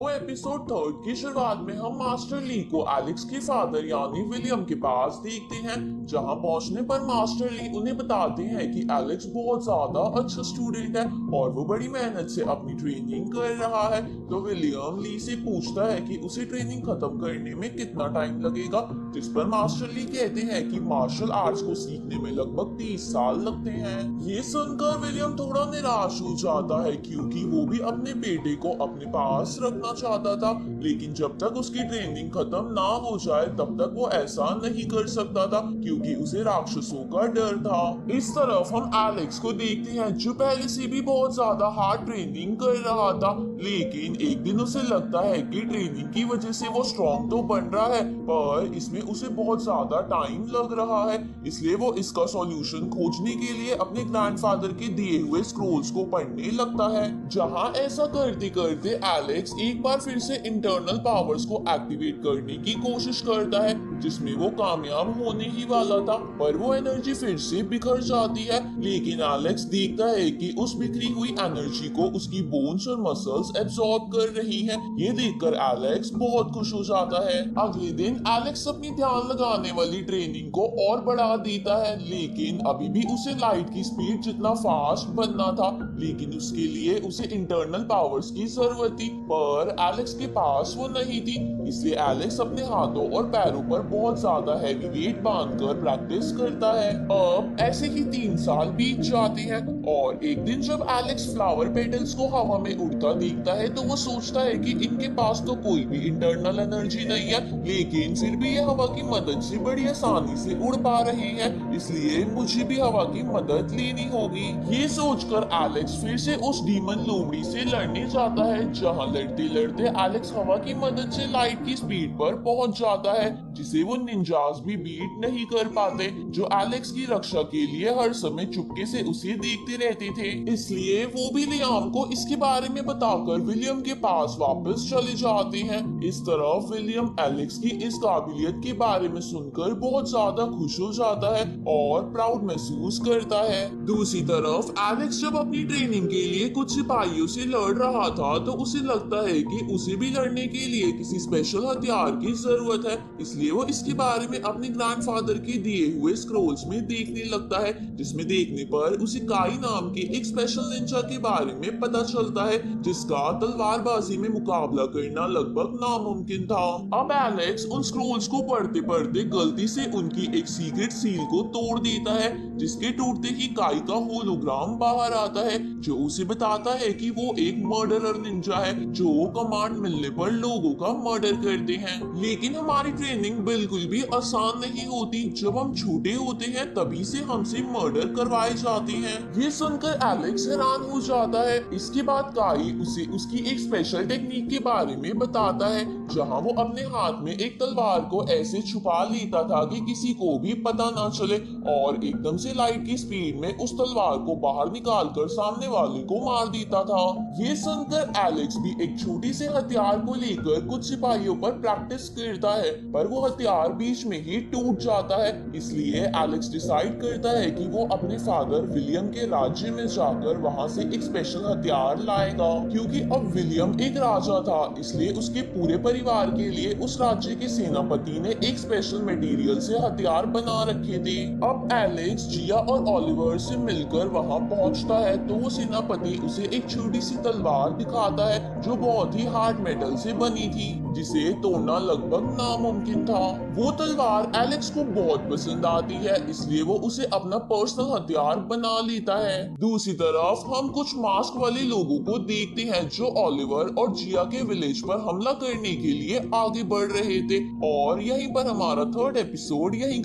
तो एपिसोड 3 की शुरुआत में हम मास्टर ली को एलेक्स के फादर यानी विलियम के पास देखते हैं। जहां पहुंचने पर मास्टर ली उन्हें बताते हैं कि एलेक्स बहुत ज्यादा अच्छा स्टूडेंट है और वो बड़ी मेहनत से अपनी ट्रेनिंग कर रहा है। तो विलियम ली से पूछता है कि उसे ट्रेनिंग खत्म करने में कितना टाइम लगेगा, जिस पर मास्टर ली कहते हैं कि मार्शल आर्ट्स को सीखने में लगभग 30 साल लगते हैं। ये सुनकर विलियम थोड़ा निराश हो जाता है क्योंकि वो भी अपने बेटे को अपने पास रखना चाहता था, लेकिन जब तक उसकी ट्रेनिंग खत्म ना हो जाए तब तक वो ऐसा नहीं कर सकता था क्योंकि उसे राक्षसों का डर था। इस तरफ हम एलेक्स को देखते हैं जो पहले से भी बहुत ज्यादा हार्ड ट्रेनिंग कर रहा था, लेकिन एक दिन उसे लगता है कि ट्रेनिंग की वजह से वो स्ट्रॉन्ग तो बन रहा है पर इसमें उसे बहुत ज्यादा टाइम लग रहा है। इसलिए वो इसका सॉल्यूशन खोजने के लिए अपने ग्रैंडफादर के दिए हुए स्क्रोल्स को पढ़ने लगता है। जहां ऐसा करते करते एलेक्स एक बार फिर से इंटरनल पावर्स को एक्टिवेट करने की कोशिश करता है, जिसमें वो कामयाब होने ही वाला था पर वो एनर्जी फिर से बिखर जाती है। लेकिन एलेक्स देखता है कि उस बिखरी हुई एनर्जी को उसकी बोन्स और मसल्स एब्सॉर्ब कर रही हैं। ये देखकर एलेक्स बहुत खुश हो जाता है। अगले दिन एलेक्स अपनी ध्यान लगाने वाली ट्रेनिंग को और बढ़ा देता है, लेकिन अभी भी उसे लाइट की स्पीड जितना फास्ट बनना था, लेकिन उसके लिए उसे इंटरनल पावर्स की जरूरत थी पर एलेक्स के पास वो नहीं थी। इसलिए एलेक्स अपने हाथों और पैरों पर बहुत ज्यादा हैवी वेट बांधकर प्रैक्टिस करता है। अब ऐसे ही 3 साल बीत जाते हैं और एक दिन जब एलेक्स फ्लावर पेटल्स को हवा में उड़ता देखता है तो वो सोचता है कि इनके पास तो कोई भी इंटरनल एनर्जी नहीं है, लेकिन फिर भी ये हवा की मदद से बड़ी आसानी से उड़ पा रहे हैं, इसलिए मुझे भी हवा की मदद लेनी होगी। ये सोचकर एलेक्स फिर से उस डीमन लोमड़ी से लड़ने जाता है। जहां लड़ते लड़ते एलेक्स हवा की मदद से लाइट की स्पीड पर पहुंच जाता है, जिसे वो निंजास भी बीट नहीं कर पाते, जो एलेक्स की रक्षा के लिए हर समय चुपके से उसे देखते रहते थे। इसलिए वो भी लियाम को इसके बारे में बताकर विलियम के पास वापस चले जाते हैं। इस तरफ विलियम एलेक्स की इस काबिलियत के बारे में सुनकर बहुत ज्यादा खुश हो जाता है और प्राउड महसूस करता है। दूसरी तरफ एलेक्स जब अपनी ट्रेनिंग के लिए कुछ सिपाहियों से लड़ रहा था तो उसे लगता है कि उसे भी लड़ने के लिए किसी स्पेशल हथियार की जरूरत है, इसलिए वो इसके बारे में अपने ग्रैंडफादर के दिए हुए स्क्रोल्स में देखने लगता है, जिसमें देखने पर उसे काई नाम के एक स्पेशल निंजा के बारे में पता चलता है जिसका तलवारबाजी में मुकाबला करना लगभग नामुमकिन था। अब एलेक्स उन स्क्रोल्स को पढ़ते पढ़ते गलती से उनकी एक सीक्रेट सील को तोड़ देता है, जिसके टूटते ही काई का होलोग्राम बाहर आता है जो उसे बताता है कि वो एक मर्डरर निंजा है जो कमांड मिलने पर लोगों का मर्डर करते हैं। लेकिन हमारी ट्रेनिंग बिल्कुल भी आसान नहीं होती, जब हम छोटे होते हैं तभी से हमसे मर्डर करवाए जाते हैं। ये सुनकर एलेक्स हैरान हो जाता है। इसके बाद काई उसे उसकी एक स्पेशल टेक्निक के बारे में बताता है, जहां वो अपने हाथ में एक तलवार को ऐसे छुपा लेता था कि किसी को भी पता ना चले और एकदम से लाइट की स्पीड में उस तलवार को बाहर निकालकर सामने वाले को मार देता था। ये सुनकर एलेक्स भी एक छोटी से हथियार को लेकर कुछ सिपाहियों पर प्रैक्टिस करता है पर वो हथियार बीच में ही टूट जाता है। इसलिए एलेक्स डिसाइड करता है कि वो अपने फादर विलियम के राज्य में जाकर वहां से एक स्पेशल हथियार लाएगा, क्योंकि अब विलियम एक राजा था, इसलिए उसके पूरे परिवार के लिए उस राज्य के सेनापति ने एक स्पेशल मटेरियल से हथियार बना रखे थे। अब एलेक्स जिया और ओलिवर से मिलकर वहां पहुंचता है तो वो सेनापति उसे एक छोटी सी तलवार दिखाता है जो बहुत ही हार्ड मेटल से बनी थी, जिसे तोड़ना लगभग नामुमकिन था। वो तलवार एलेक्स को बहुत पसंद आती है, इसलिए वो उसे अपना पर्सनल हथियार बना लेता है। दूसरी तरफ हम कुछ मास्क वाले लोगों को देखते हैं जो ओलिवर और जिया के विलेज पर हमला करने के लिए आगे बढ़ रहे थे और यहीं पर हमारा 3rd एपिसोड यहीं